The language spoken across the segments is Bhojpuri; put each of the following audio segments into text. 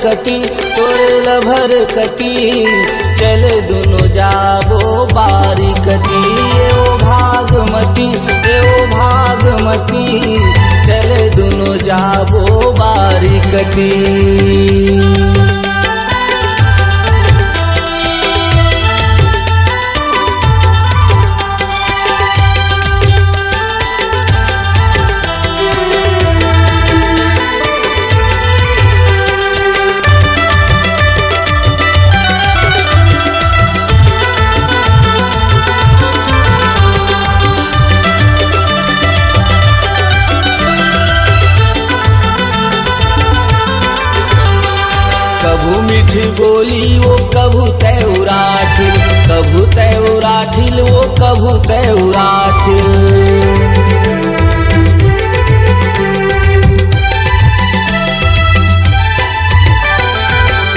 कती तोरे लभर कती चल दुनो जाबो बारी कती। ओ भागमती ओ भागमती चल दुनो जाबो बारी कती। कभू मीठी बोली वो कभू तैउराठिल, कभू तैउराठिल वो कभू तैउराठिल।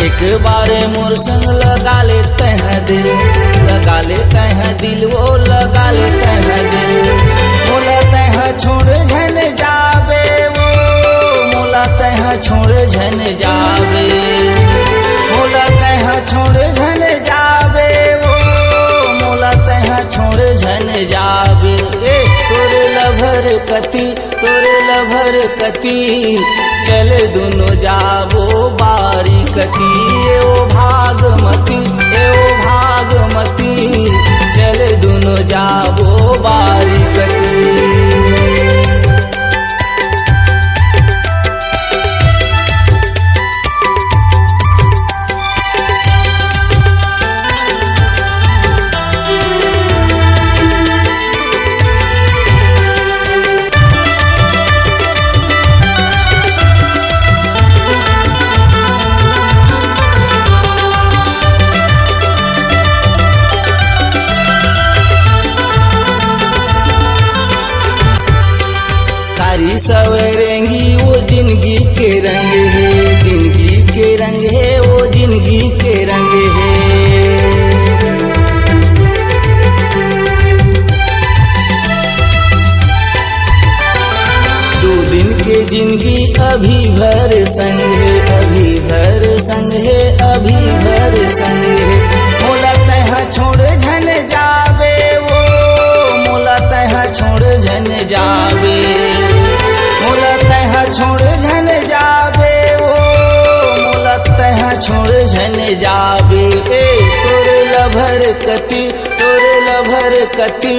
एक बारे मोर संग लगा लेते हैं दिल, लगा लेते हैं दिल वो लगा लेते हैं दिल। बोलते हैं छोड़ झन जावे वो, बोलते हैं छोड़ झन जावे, बोलते हैं छोड़ झन जावे वो, बोलते हैं छोड़ झन जावे। तोरे लभर कती तोरे लभर कती चल दुनो जाबो बारी कती। ओ भागमती ओ भागमती चल दुनो जाबो बारी कती। सारी सवरेंगी वो जिंदगी के रंग है, जिंदगी के रंग है वो जिंदगी के रंग है। दो दिन के जिंदगी अभी भर संग है, अभी भर संग है, अभी भर संग है। बोलते हैं छोड़ झन जावे वो, बोलते हैं छोड़ झन जावे, बोलते हैं छोड़ झन जावे वो, बोलते हैं छोड़ झन जावे। तोरे लभर कती तोरे लभर कती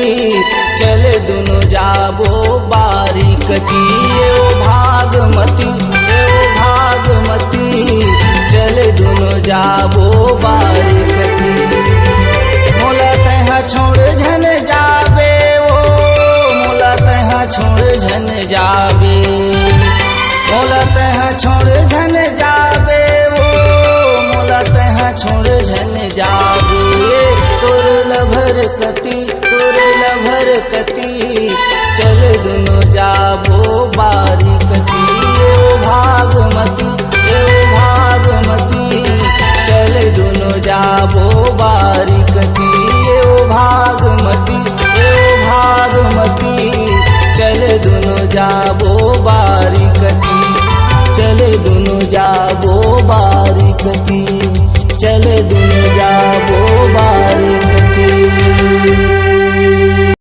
चल दुनो जाबो बारी कती। ओ भागमती ओ भागमती चल दुनो जाबो बारी कती। बोलते हैं छोड़ झन जावे वो, बोलते हैं छोड़ झन जावे, बोलते हैं छोड़ झन जावे वो, बोलते हैं छोड़ झन जावे। तोरे लभर कती तोरे लभर कती चल दुनो जाबो बारी कती। ओ भागमती ओ भागमती चल दुनो जाबो बारी कती। ओ भागमती ओ भागमती चल दुनो जाबो